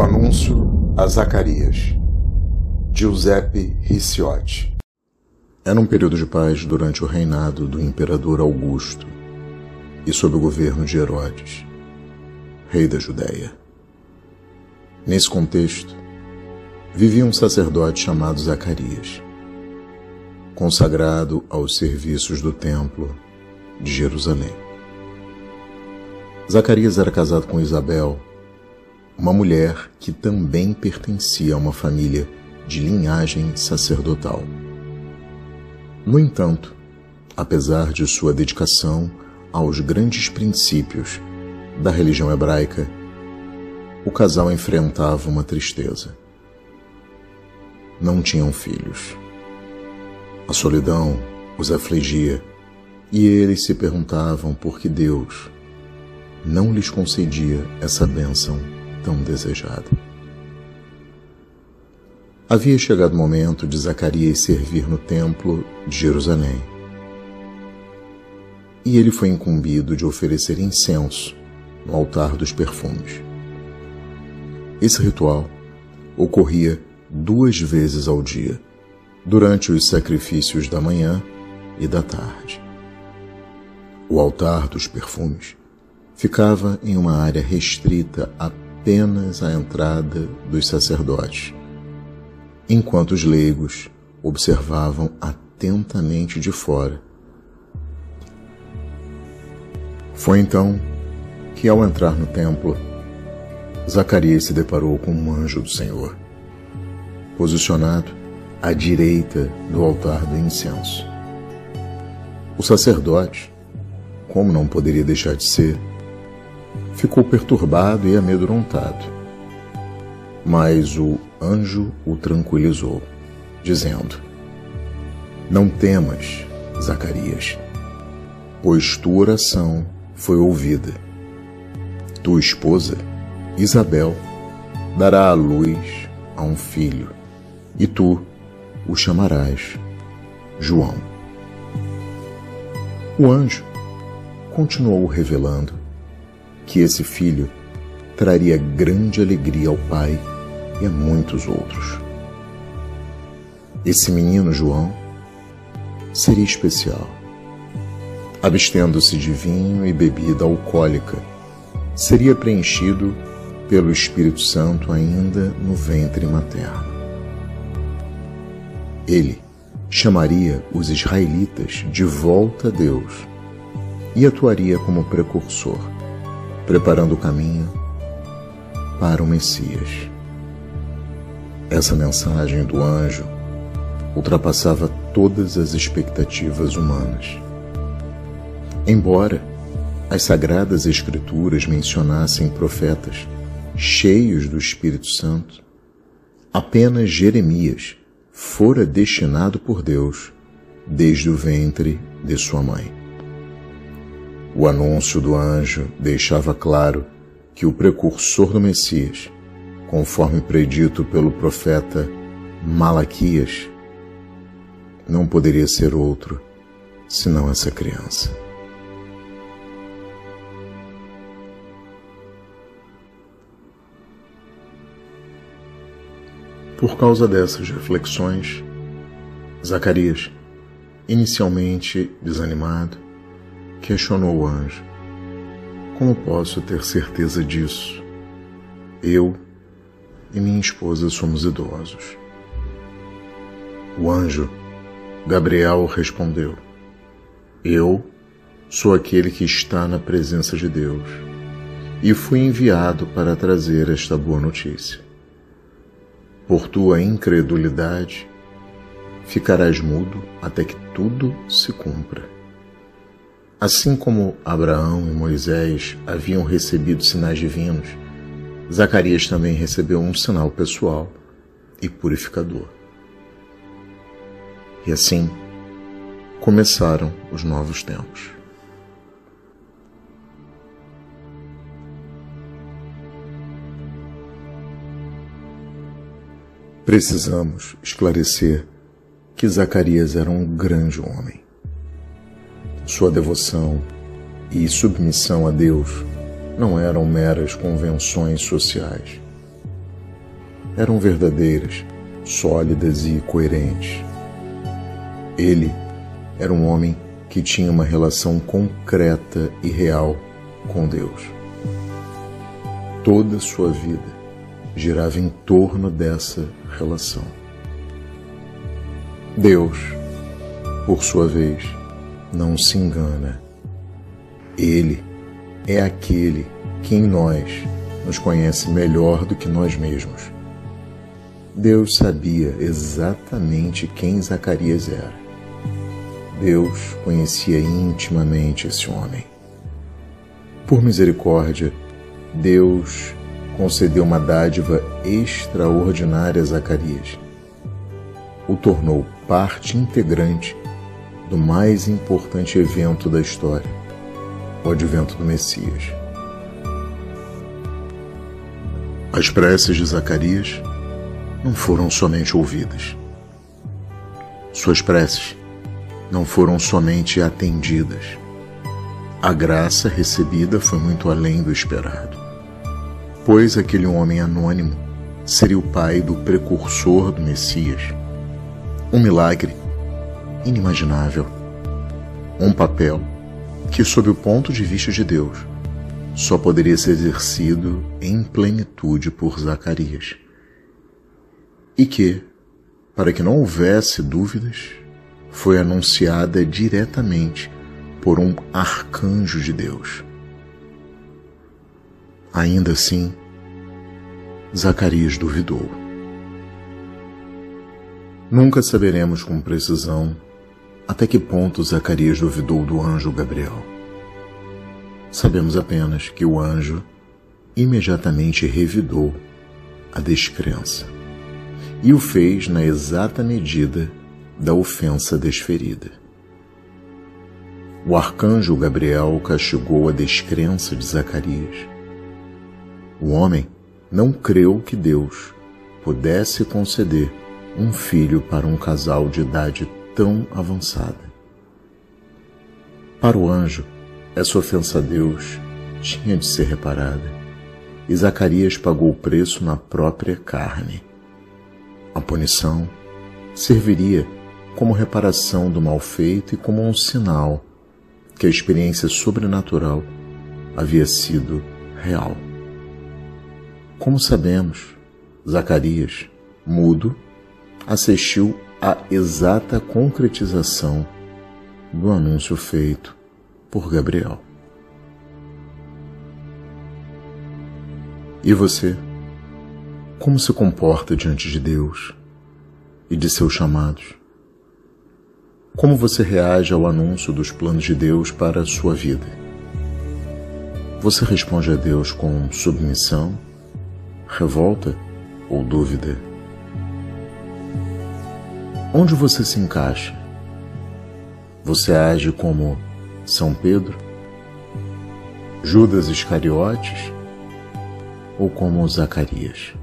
anúncio a Zacarias, Giuseppe Ricciotti. Era um período de paz durante o reinado do imperador Augusto e sob o governo de Herodes, rei da Judéia. Nesse contexto, vivia um sacerdote chamado Zacarias, consagrado aos serviços do templo de Jerusalém. Zacarias era casado com Isabel, uma mulher que também pertencia a uma família de linhagem sacerdotal. No entanto, apesar de sua dedicação aos grandes princípios da religião hebraica, o casal enfrentava uma tristeza. Não tinham filhos. A solidão os afligia e eles se perguntavam por que Deus não lhes concedia essa bênção tão desejada. Havia chegado o momento de Zacarias servir no templo de Jerusalém, e ele foi incumbido de oferecer incenso no altar dos perfumes. Esse ritual ocorria 2 vezes ao dia, durante os sacrifícios da manhã e da tarde. O altar dos perfumes ficava em uma área restrita apenas à entrada dos sacerdotes, enquanto os leigos observavam atentamente de fora. Foi então que, ao entrar no templo, Zacarias se deparou com um anjo do Senhor, posicionado à direita do altar do incenso. O sacerdote, como não poderia deixar de ser, ficou perturbado e amedrontado. Mas o anjo o tranquilizou, dizendo: "Não temas, Zacarias, pois tua oração foi ouvida. Tua esposa, Isabel, dará à luz a um filho, e tu o chamarás João." O anjo continuou revelando que esse filho traria grande alegria ao pai e a muitos outros. Esse menino João seria especial. Abstendo-se de vinho e bebida alcoólica, seria preenchido pelo Espírito Santo ainda no ventre materno. Ele chamaria os israelitas de volta a Deus e atuaria como precursor, preparando o caminho para o Messias. Essa mensagem do anjo ultrapassava todas as expectativas humanas. Embora as Sagradas Escrituras mencionassem profetas cheios do Espírito Santo, apenas Jeremias fora destinado por Deus desde o ventre de sua mãe. O anúncio do anjo deixava claro que o precursor do Messias, conforme predito pelo profeta Malaquias, não poderia ser outro senão essa criança. Por causa dessas reflexões, Zacarias, inicialmente desanimado, questionou o anjo: "Como posso ter certeza disso? Eu e minha esposa somos idosos." O anjo Gabriel respondeu: "Eu sou aquele que está na presença de Deus e fui enviado para trazer esta boa notícia. Por tua incredulidade, ficarás mudo até que tudo se cumpra." Assim como Abraão e Moisés haviam recebido sinais divinos, Zacarias também recebeu um sinal pessoal e purificador. E assim começaram os novos tempos. Precisamos esclarecer que Zacarias era um grande homem. Sua devoção e submissão a Deus não eram meras convenções sociais. eram verdadeiras, sólidas e coerentes. Ele era um homem que tinha uma relação concreta e real com Deus. Toda sua vida girava em torno dessa relação. Deus, por sua vez, não se engana. Ele é aquele que em nós nos conhece melhor do que nós mesmos. Deus sabia exatamente quem Zacarias era. Deus conhecia intimamente esse homem. Por misericórdia, Deus concedeu uma dádiva extraordinária a Zacarias. O tornou parte integrante do mais importante evento da história, o advento do Messias. As preces de Zacarias não foram somente ouvidas. Suas preces não foram somente atendidas. A graça recebida foi muito além do esperado, pois aquele homem anônimo seria o pai do precursor do Messias. Um milagre inimaginável. Um papel que, sob o ponto de vista de Deus, só poderia ser exercido em plenitude por Zacarias. E que, para que não houvesse dúvidas, foi anunciada diretamente por um arcanjo de Deus. Ainda assim, Zacarias duvidou. Nunca saberemos com precisão até que ponto Zacarias duvidou do anjo Gabriel. Sabemos apenas que o anjo imediatamente revidou a descrença e o fez na exata medida da ofensa desferida. O arcanjo Gabriel castigou a descrença de Zacarias. O homem não creu que Deus pudesse conceder um filho para um casal de idade tão avançada. Para o anjo, essa ofensa a Deus tinha de ser reparada, e Zacarias pagou o preço na própria carne. A punição serviria como reparação do mal feito e como um sinal que a experiência sobrenatural havia sido real. Como sabemos, Zacarias, mudo, assistiu à exata concretização do anúncio feito por Gabriel. E você, como se comporta diante de Deus e de seus chamados? Como você reage ao anúncio dos planos de Deus para a sua vida? Você responde a Deus com submissão, revolta ou dúvida? Onde você se encaixa? Você age como São Pedro, Judas Iscariotes ou como Zacarias?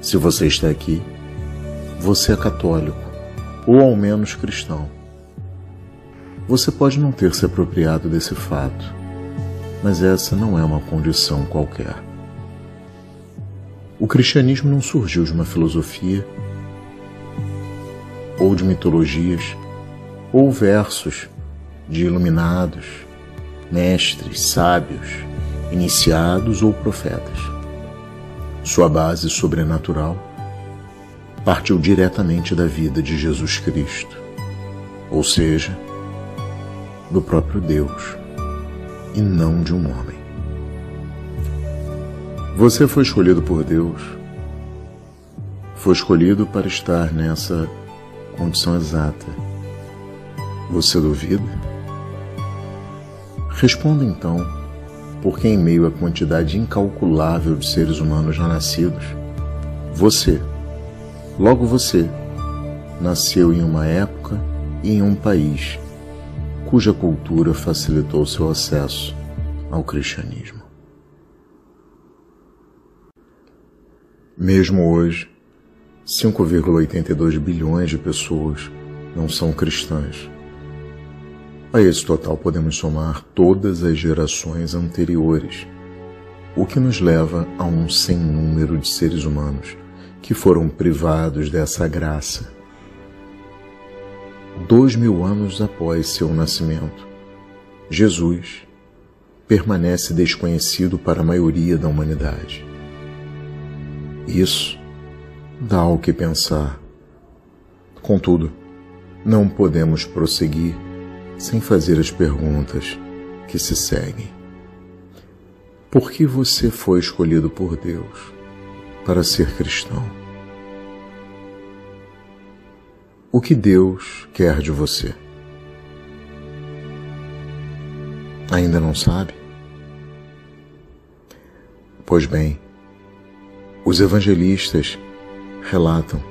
Se você está aqui, você é católico ou ao menos cristão. Você pode não ter se apropriado desse fato, mas essa não é uma condição qualquer. O cristianismo não surgiu de uma filosofia ou de mitologias ou versos de iluminados, mestres, sábios, iniciados ou profetas. Sua base sobrenatural partiu diretamente da vida de Jesus Cristo, ou seja, do próprio Deus, e não de um homem. Você foi escolhido por Deus, foi escolhido para estar nessa condição exata. Você duvida? Responda então, porque em meio à quantidade incalculável de seres humanos já nascidos, você, logo você, nasceu em uma época e em um país cuja cultura facilitou seu acesso ao cristianismo. Mesmo hoje, 5,82 bilhões de pessoas não são cristãs. A esse total podemos somar todas as gerações anteriores, o que nos leva a um sem número de seres humanos que foram privados dessa graça. 2000 anos após seu nascimento, Jesus permanece desconhecido para a maioria da humanidade. Isso dá o que pensar. Contudo, não podemos prosseguir sem fazer as perguntas que se seguem. Por que você foi escolhido por Deus para ser cristão? O que Deus quer de você? Ainda não sabe? Pois bem, os evangelistas relatam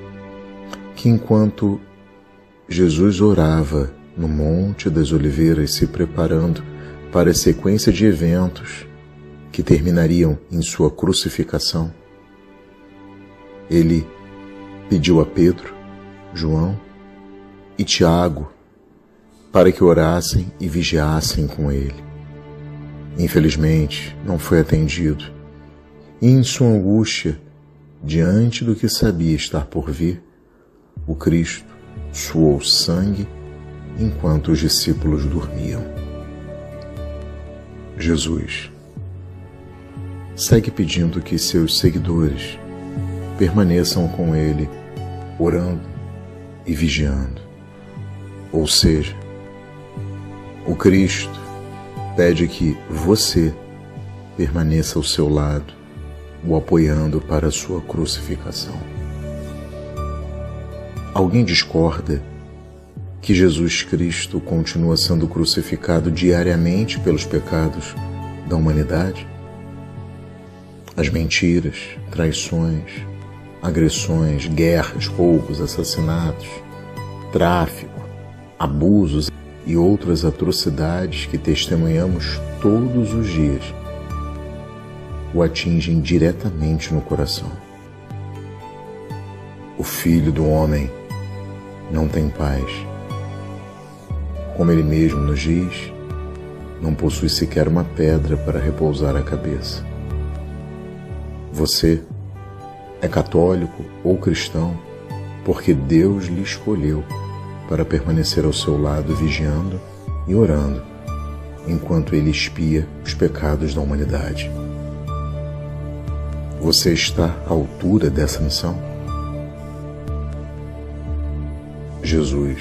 que enquanto Jesus orava no Monte das Oliveiras, se preparando para a sequência de eventos que terminariam em sua crucificação, ele pediu a Pedro, João e Tiago para que orassem e vigiassem com ele. Infelizmente, não foi atendido, e em sua angústia, diante do que sabia estar por vir, o Cristo suou sangue enquanto os discípulos dormiam. Jesus segue pedindo que seus seguidores permaneçam com ele, orando e vigiando. Ou seja, o Cristo pede que você permaneça ao seu lado, o apoiando para a sua crucificação. Alguém discorda que Jesus Cristo continua sendo crucificado diariamente pelos pecados da humanidade? As mentiras, traições, agressões, guerras, roubos, assassinatos, tráfico, abusos e outras atrocidades que testemunhamos todos os dias o atingem diretamente no coração. O Filho do Homem não tem paz. Como ele mesmo nos diz, não possui sequer uma pedra para repousar a cabeça. Você é católico ou cristão porque Deus lhe escolheu para permanecer ao seu lado vigiando e orando, enquanto ele expia os pecados da humanidade. Você está à altura dessa missão? Jesus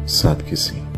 sabe que sim.